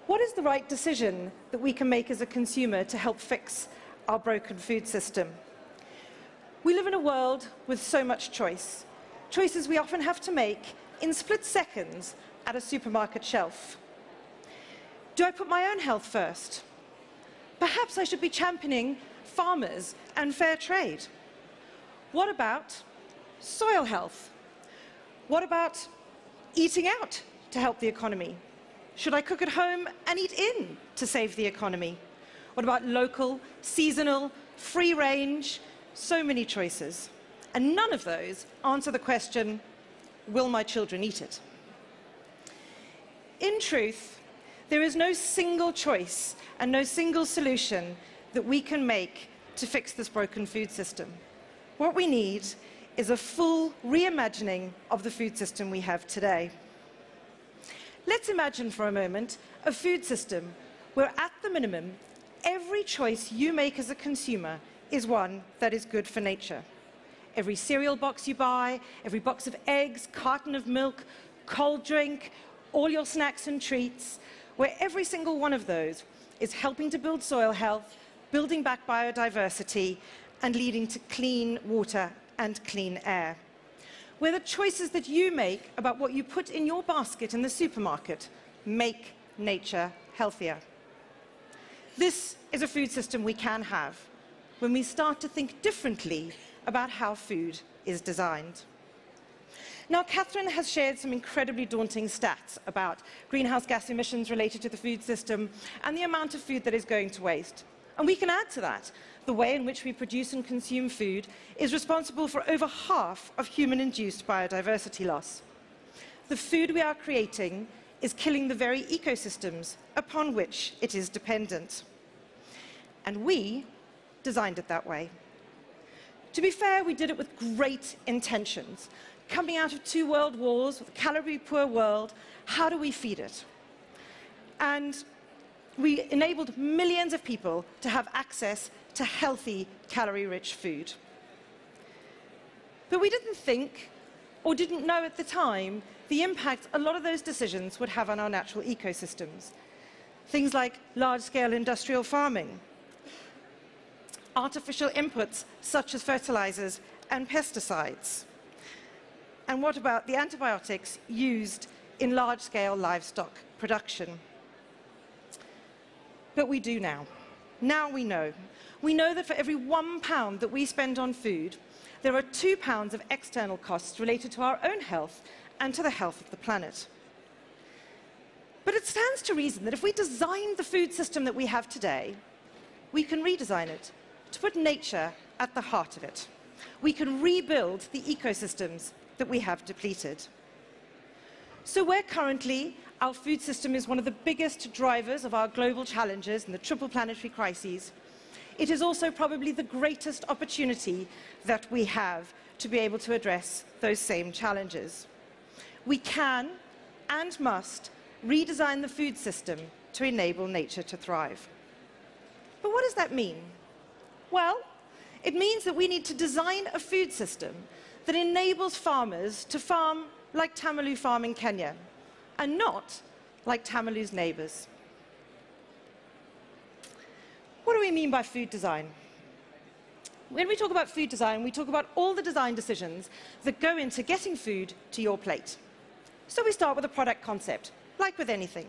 What is the right decision that we can make as a consumer to help fix our broken food system? We live in a world with so much choice, choices we often have to make in split seconds at a supermarket shelf. Do I put my own health first? Perhaps I should be championing farmers and fair trade. What about soil health? What about eating out to help the economy? Should I cook at home and eat in to save the economy? What about local, seasonal, free range? So many choices. And none of those answer the question, will my children eat it? In truth, there is no single choice and no single solution that we can make to fix this broken food system. What we need is a full reimagining of the food system we have today. Let's imagine for a moment a food system where, at the minimum, every choice you make as a consumer is one that is good for nature. Every cereal box you buy, every box of eggs, carton of milk, cold drink, all your snacks and treats, where every single one of those is helping to build soil health, building back biodiversity, and leading to clean water and clean air. Where the choices that you make about what you put in your basket in the supermarket make nature healthier. This is a food system we can have when we start to think differently about how food is designed. Now, Catherine has shared some incredibly daunting stats about greenhouse gas emissions related to the food system and the amount of food that is going to waste. And we can add to that. The way in which we produce and consume food is responsible for over half of human-induced biodiversity loss. The food we are creating is killing the very ecosystems upon which it is dependent. And we designed it that way. To be fair, we did it with great intentions. Coming out of 2 world wars, with a calorie-poor world, how do we feed it? And we enabled millions of people to have access to healthy, calorie-rich food. But we didn't think, or didn't know at the time, the impact a lot of those decisions would have on our natural ecosystems. Things like large-scale industrial farming, artificial inputs such as fertilizers and pesticides. And what about the antibiotics used in large-scale livestock production? But we do now. Now we know. We know that for every £1 that we spend on food, there are £2 of external costs related to our own health and to the health of the planet. But it stands to reason that if we design the food system that we have today, we can redesign it to put nature at the heart of it. We can rebuild the ecosystems that we have depleted. So where currently our food system is one of the biggest drivers of our global challenges and the triple planetary crises, it is also probably the greatest opportunity that we have to be able to address those same challenges. We can and must redesign the food system to enable nature to thrive. But what does that mean? Well, it means that we need to design a food system that enables farmers to farm like Tamalu Farm in Kenya, and not like Tamalu's neighbors. What do we mean by food design? When we talk about food design, we talk about all the design decisions that go into getting food to your plate. So we start with a product concept, like with anything.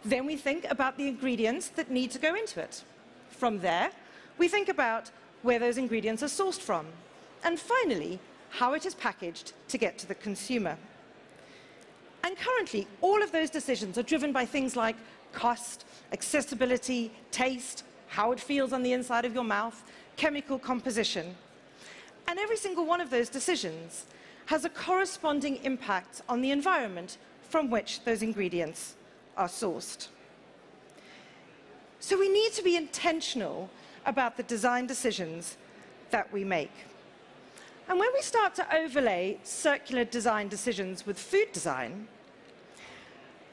Then we think about the ingredients that need to go into it. From there, we think about where those ingredients are sourced from. And finally, how it is packaged to get to the consumer. And currently, all of those decisions are driven by things like cost, accessibility, taste, how it feels on the inside of your mouth, chemical composition. And every single one of those decisions has a corresponding impact on the environment from which those ingredients are sourced. So we need to be intentional about the design decisions that we make. And when we start to overlay circular design decisions with food design,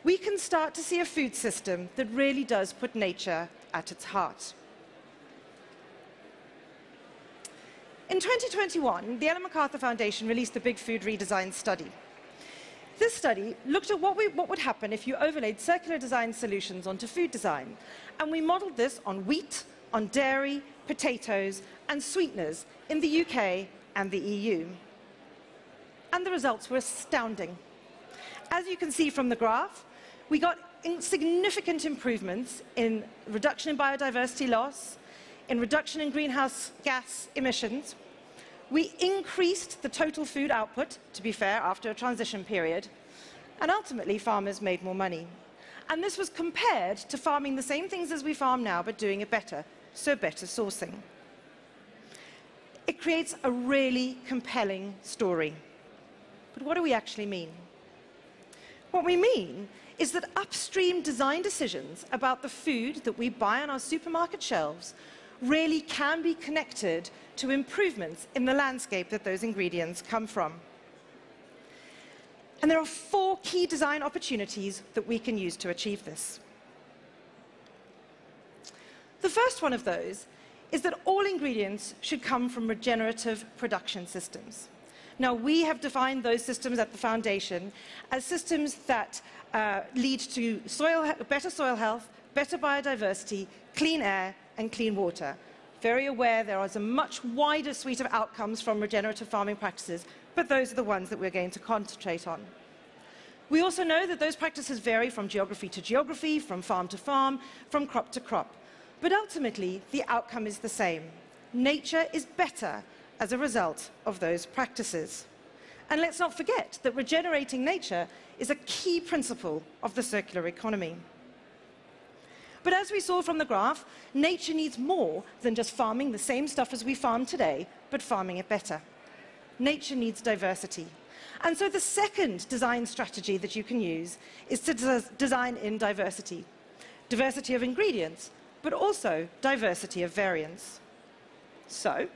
we can start to see a food system that really does put nature at its heart. In 2021, the Ellen MacArthur Foundation released the Big Food Redesign Study. This study looked at what would happen if you overlaid circular design solutions onto food design. And we modeled this on wheat, on dairy, potatoes, and sweeteners in the UK and the EU. And the results were astounding. As you can see from the graph, we got significant improvements in reduction in biodiversity loss, in reduction in greenhouse gas emissions. We increased the total food output, to be fair, after a transition period, and ultimately farmers made more money. And this was compared to farming the same things as we farm now, but doing it better, so better sourcing. It creates a really compelling story. But what do we actually mean? What we mean is that upstream design decisions about the food that we buy on our supermarket shelves really can be connected to improvements in the landscape that those ingredients come from. And there are 4 key design opportunities that we can use to achieve this. The first one of those is that all ingredients should come from regenerative production systems. Now, we have defined those systems at the foundation as systems that lead to better soil health, better biodiversity, clean air, and clean water. Very aware there is a much wider suite of outcomes from regenerative farming practices, but those are the ones that we're going to concentrate on. We also know that those practices vary from geography to geography, from farm to farm, from crop to crop. But ultimately, the outcome is the same. Nature is better as a result of those practices. And let's not forget that regenerating nature is a key principle of the circular economy. But as we saw from the graph, nature needs more than just farming the same stuff as we farm today, but farming it better. Nature needs diversity. And so the second design strategy that you can use is to design in diversity. Diversity of ingredients, but also diversity of variants. So,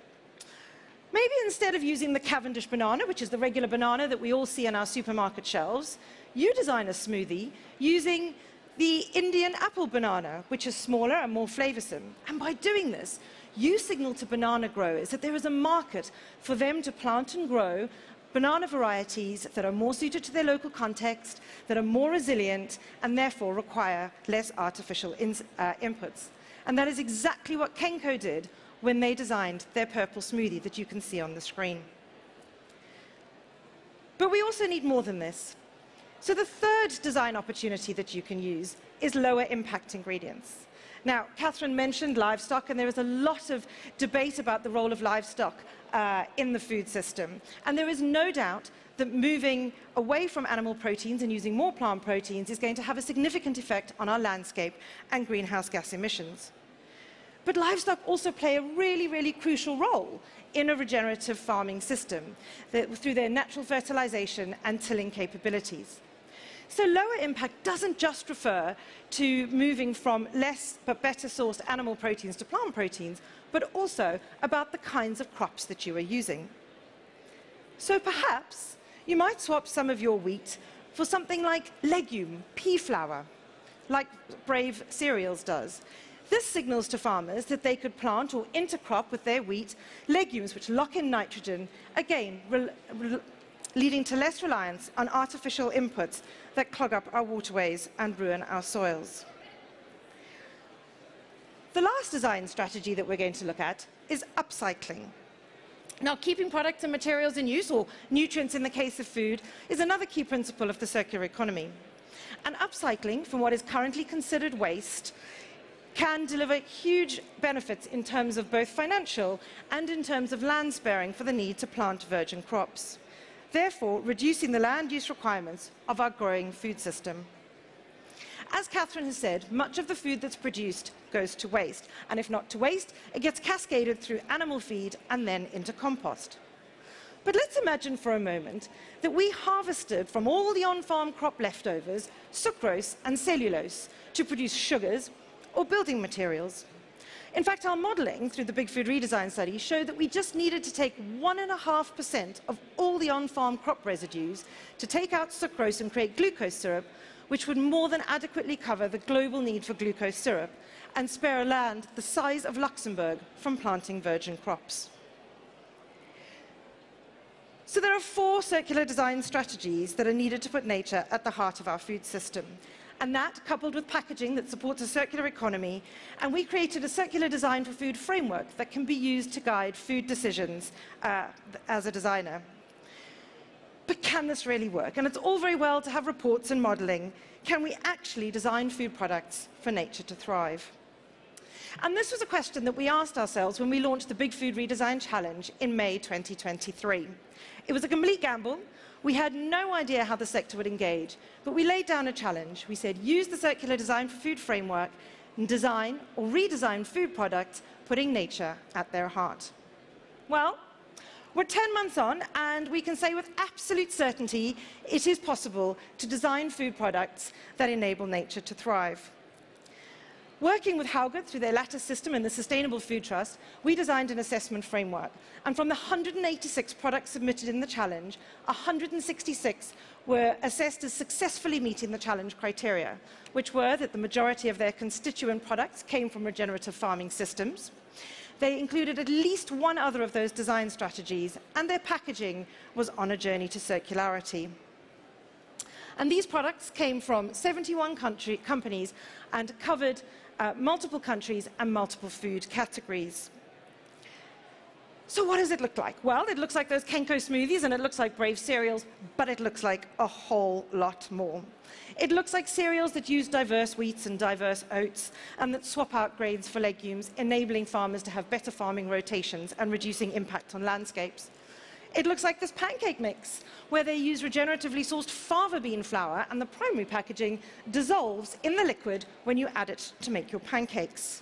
maybe instead of using the Cavendish banana, which is the regular banana that we all see on our supermarket shelves, you design a smoothie using the Indian apple banana, which is smaller and more flavoursome. And by doing this, you signal to banana growers that there is a market for them to plant and grow banana varieties that are more suited to their local context, that are more resilient, and therefore require less artificial inputs. And that is exactly what Kenco did when they designed their purple smoothie that you can see on the screen. But we also need more than this. So the third design opportunity that you can use is lower impact ingredients. Now, Catherine mentioned livestock, and there is a lot of debate about the role of livestock in the food system. And there is no doubt that moving away from animal proteins and using more plant proteins is going to have a significant effect on our landscape and greenhouse gas emissions. But livestock also play a really, really crucial role in a regenerative farming system through their natural fertilization and tilling capabilities. So lower impact doesn't just refer to moving from less but better sourced animal proteins to plant proteins, but also about the kinds of crops that you are using. So perhaps you might swap some of your wheat for something like legume, pea flour, like Brave Cereals does. This signals to farmers that they could plant or intercrop with their wheat legumes which lock in nitrogen, again, leading to less reliance on artificial inputs that clog up our waterways and ruin our soils. The last design strategy that we're going to look at is upcycling. Now, keeping products and materials in use, or nutrients in the case of food, is another key principle of the circular economy. And upcycling from what is currently considered waste can deliver huge benefits in terms of both financial and in terms of land sparing for the need to plant virgin crops, therefore reducing the land use requirements of our growing food system. As Catherine has said, much of the food that's produced goes to waste, and if not to waste, it gets cascaded through animal feed and then into compost. But let's imagine for a moment that we harvested from all the on-farm crop leftovers sucrose and cellulose to produce sugars or building materials. In fact, our modelling through the Big Food Redesign study showed that we just needed to take 1.5% of all the on-farm crop residues to take out sucrose and create glucose syrup, which would more than adequately cover the global need for glucose syrup and spare a land the size of Luxembourg from planting virgin crops. So there are 4 circular design strategies that are needed to put nature at the heart of our food system. And that, coupled with packaging that supports a circular economy, and we created a circular design for food framework that can be used to guide food decisions as a designer. But can this really work? And it's all very well to have reports and modeling. Can we actually design food products for nature to thrive? And this was a question that we asked ourselves when we launched the Big Food Redesign Challenge in May 2023. It was a complete gamble. We had no idea how the sector would engage, but we laid down a challenge. We said, use the circular design for food framework and design or redesign food products, putting nature at their heart. Well, we're 10 months on, and we can say with absolute certainty it is possible to design food products that enable nature to thrive. Working with Hauger through their Lattice system and the Sustainable Food Trust, we designed an assessment framework. And from the 186 products submitted in the challenge, 166 were assessed as successfully meeting the challenge criteria, which were that the majority of their constituent products came from regenerative farming systems. They included at least one other of those design strategies, and their packaging was on a journey to circularity. And these products came from 71 companies and covered multiple countries and multiple food categories. So what does it look like? Well, it looks like those Kenko smoothies and it looks like Brave cereals, but it looks like a whole lot more. It looks like cereals that use diverse wheats and diverse oats and that swap out grains for legumes, enabling farmers to have better farming rotations and reducing impact on landscapes. It looks like this pancake mix, where they use regeneratively sourced fava bean flour and the primary packaging dissolves in the liquid when you add it to make your pancakes.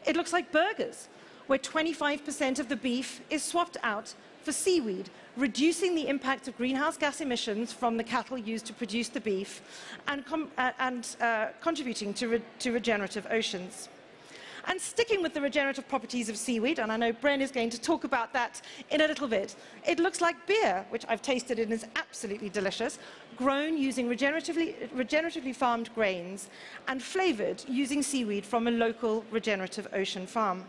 It looks like burgers, where 25% of the beef is swapped out for seaweed, reducing the impact of greenhouse gas emissions from the cattle used to produce the beef and contributing to regenerative oceans. And sticking with the regenerative properties of seaweed, and I know Bren is going to talk about that in a little bit, it looks like beer, which I've tasted and is absolutely delicious, grown using regeneratively farmed grains and flavored using seaweed from a local regenerative ocean farm.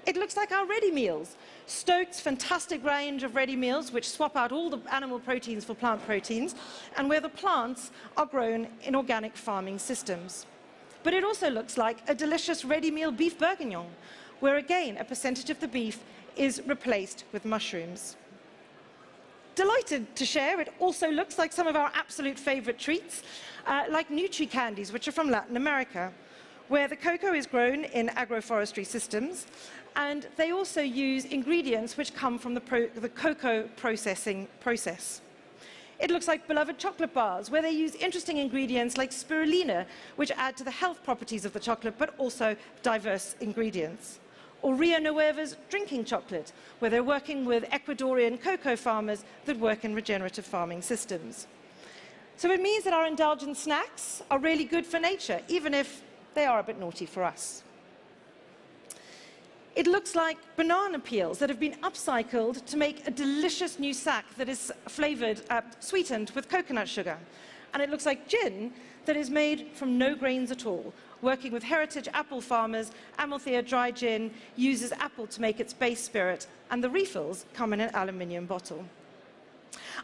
It looks like our ready meals. Stoke's fantastic range of ready meals, which swap out all the animal proteins for plant proteins, and where the plants are grown in organic farming systems. But it also looks like a delicious ready meal beef bourguignon, where again a percentage of the beef is replaced with mushrooms. Delighted to share, it also looks like some of our absolute favorite treats, like Nutri candies, which are from Latin America, where the cocoa is grown in agroforestry systems, and they also use ingredients which come from the cocoa processing process. It looks like beloved chocolate bars, where they use interesting ingredients like spirulina, which add to the health properties of the chocolate, but also diverse ingredients. Or Rio Nueva's drinking chocolate, where they're working with Ecuadorian cocoa farmers that work in regenerative farming systems. So it means that our indulgent snacks are really good for nature, even if they are a bit naughty for us. It looks like banana peels that have been upcycled to make a delicious new sack that is flavored, sweetened with coconut sugar. And it looks like gin that is made from no grains at all. Working with heritage apple farmers, Amalthea Dry Gin uses apple to make its base spirit, and the refills come in an aluminium bottle.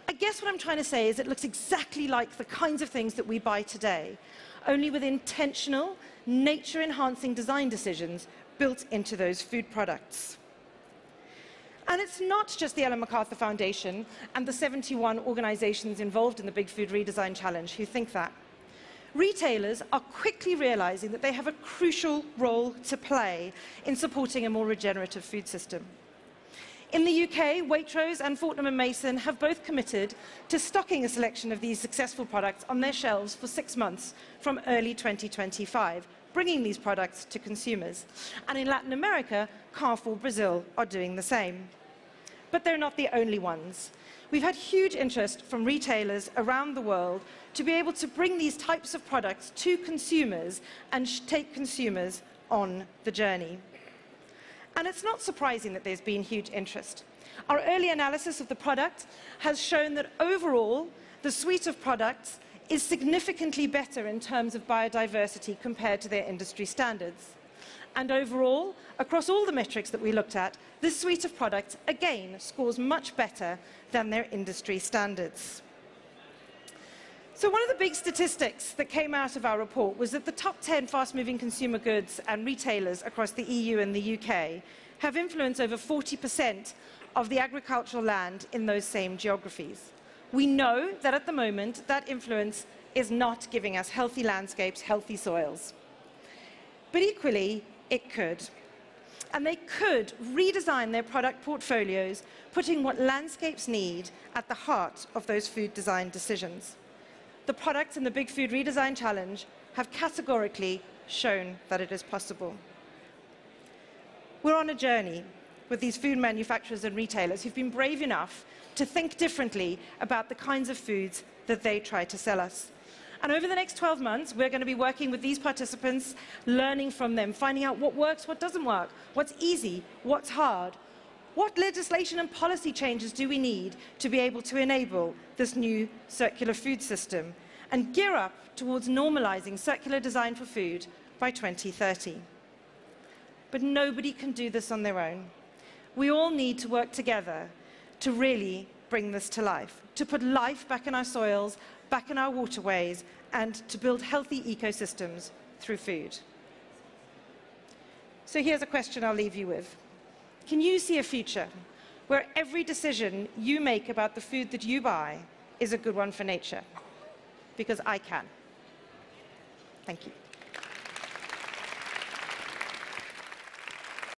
I guess what I'm trying to say is it looks exactly like the kinds of things that we buy today, only with intentional, nature-enhancing design decisions built into those food products. And it's not just the Ellen MacArthur Foundation and the 71 organizations involved in the Big Food Redesign Challenge who think that. Retailers are quickly realizing that they have a crucial role to play in supporting a more regenerative food system. In the UK, Waitrose and Fortnum & Mason have both committed to stocking a selection of these successful products on their shelves for 6 months from early 2025, bringing these products to consumers. And in Latin America, Carrefour Brazil are doing the same. But they're not the only ones. We've had huge interest from retailers around the world to be able to bring these types of products to consumers and take consumers on the journey. And it's not surprising that there's been huge interest. Our early analysis of the product has shown that overall, the suite of products is significantly better in terms of biodiversity compared to their industry standards. And overall, across all the metrics that we looked at, this suite of products, again, scores much better than their industry standards. So one of the big statistics that came out of our report was that the top 10 fast-moving consumer goods and retailers across the EU and the UK have influenced over 40% of the agricultural land in those same geographies. We know that at the moment, that influence is not giving us healthy landscapes, healthy soils. But equally, it could. And they could redesign their product portfolios, putting what landscapes need at the heart of those food design decisions. The products in the Big Food Redesign Challenge have categorically shown that it is possible. We're on a journey with these food manufacturers and retailers who've been brave enough to think differently about the kinds of foods that they try to sell us. And over the next 12 months, we're going to be working with these participants, learning from them, finding out what works, what doesn't work, what's easy, what's hard. What legislation and policy changes do we need to be able to enable this new circular food system and gear up towards normalizing circular design for food by 2030? But nobody can do this on their own. We all need to work together to really bring this to life, to put life back in our soils, back in our waterways, and to build healthy ecosystems through food. So here's a question I'll leave you with. Can you see a future where every decision you make about the food that you buy is a good one for nature? Because I can. Thank you.